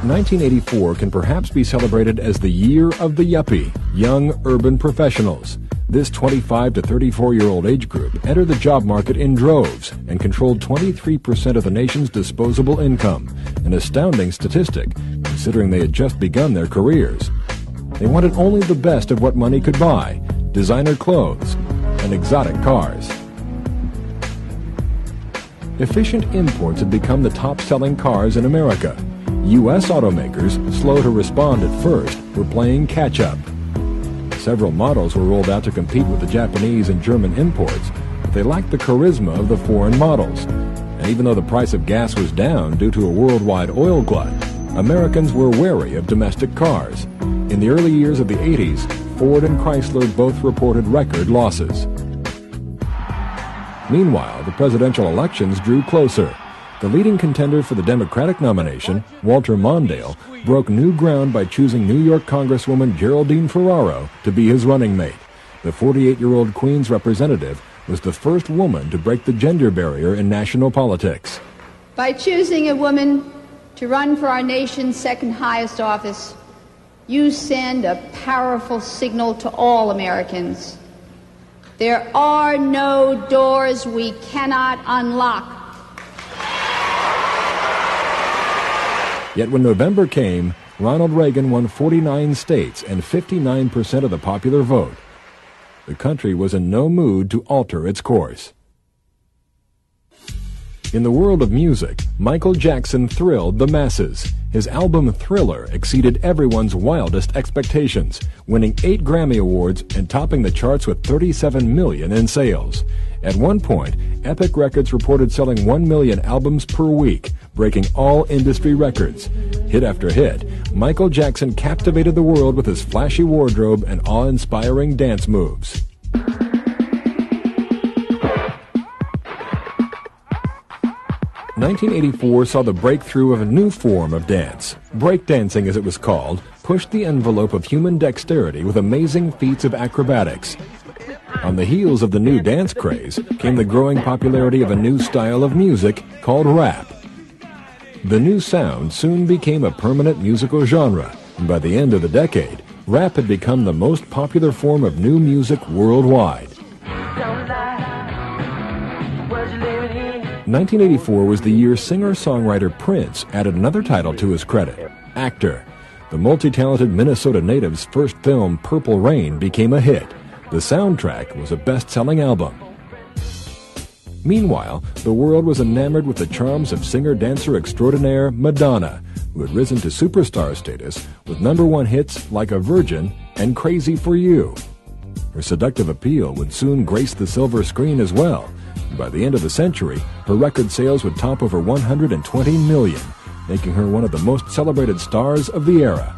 1984 can perhaps be celebrated as the year of the Yuppie, young urban professionals. This 25 to 34-year-old age group entered the job market in droves and controlled 23% of the nation's disposable income, an astounding statistic, considering they had just begun their careers. They wanted only the best of what money could buy, designer clothes and exotic cars. Efficient imports had become the top-selling cars in America. U.S. automakers, slow to respond at first, were playing catch-up. Several models were rolled out to compete with the Japanese and German imports, but they lacked the charisma of the foreign models. And even though the price of gas was down due to a worldwide oil glut, Americans were wary of domestic cars. In the early years of the 80s, Ford and Chrysler both reported record losses. Meanwhile, the presidential elections drew closer. The leading contender for the Democratic nomination, Walter Mondale, broke new ground by choosing New York Congresswoman Geraldine Ferraro to be his running mate. The 48-year-old Queens representative was the first woman to break the gender barrier in national politics. By choosing a woman to run for our nation's second highest office, you send a powerful signal to all Americans. There are no doors we cannot unlock. Yet when November came, Ronald Reagan won 49 states and 59% of the popular vote. The country was in no mood to alter its course. In the world of music, Michael Jackson thrilled the masses. His album Thriller exceeded everyone's wildest expectations, winning 8 Grammy Awards and topping the charts with 37 million in sales. At one point, Epic Records reported selling 1 million albums per week, breaking all industry records. Hit after hit, Michael Jackson captivated the world with his flashy wardrobe and awe-inspiring dance moves. 1984 saw the breakthrough of a new form of dance. Breakdancing, as it was called, pushed the envelope of human dexterity with amazing feats of acrobatics. On the heels of the new dance craze came the growing popularity of a new style of music called rap. The new sound soon became a permanent musical genre, and by the end of the decade, rap had become the most popular form of new music worldwide. 1984 was the year singer-songwriter Prince added another title to his credit, actor. The multi-talented Minnesota native's first film, Purple Rain, became a hit. The soundtrack was a best-selling album. Meanwhile, the world was enamored with the charms of singer-dancer extraordinaire Madonna, who had risen to superstar status with #1 hits like A Virgin and Crazy for You. Her seductive appeal would soon grace the silver screen as well. By the end of the century, her record sales would top over 120 million, making her one of the most celebrated stars of the era.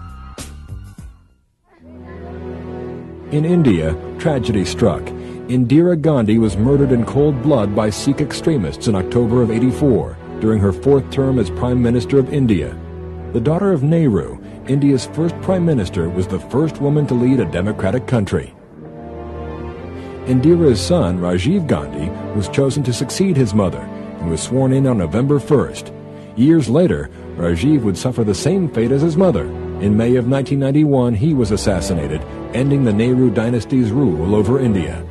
In India, tragedy struck. Indira Gandhi was murdered in cold blood by Sikh extremists in October of '84, during her 4th term as Prime Minister of India. The daughter of Nehru, India's first Prime Minister, was the first woman to lead a democratic country. Indira's son, Rajiv Gandhi, was chosen to succeed his mother and was sworn in on November 1st. Years later, Rajiv would suffer the same fate as his mother. In May of 1991, he was assassinated, ending the Nehru dynasty's rule over India.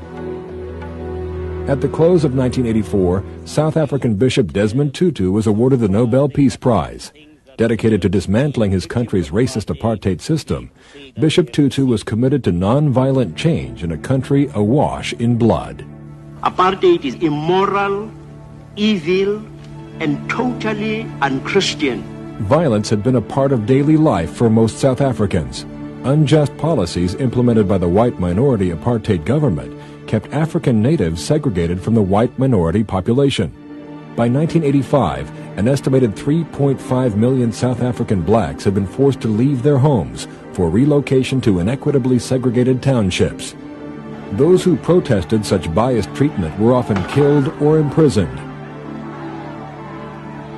At the close of 1984, South African Bishop Desmond Tutu was awarded the Nobel Peace Prize. Dedicated to dismantling his country's racist apartheid system, Bishop Tutu was committed to nonviolent change in a country awash in blood. Apartheid is immoral, evil, and totally unchristian. Violence had been a part of daily life for most South Africans. Unjust policies implemented by the white minority apartheid government kept African natives segregated from the white minority population. By 1985, an estimated 3.5 million South African blacks had been forced to leave their homes for relocation to inequitably segregated townships. Those who protested such biased treatment were often killed or imprisoned.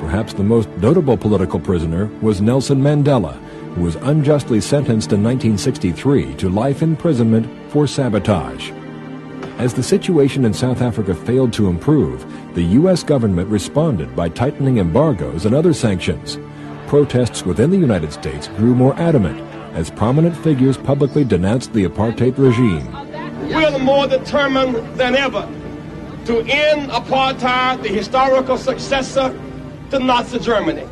Perhaps the most notable political prisoner was Nelson Mandela, who was unjustly sentenced in 1963 to life imprisonment for sabotage. As the situation in South Africa failed to improve, the U.S. government responded by tightening embargoes and other sanctions. protests within the United States grew more adamant as prominent figures publicly denounced the apartheid regime. We're more determined than ever to end apartheid, the historical successor to Nazi Germany.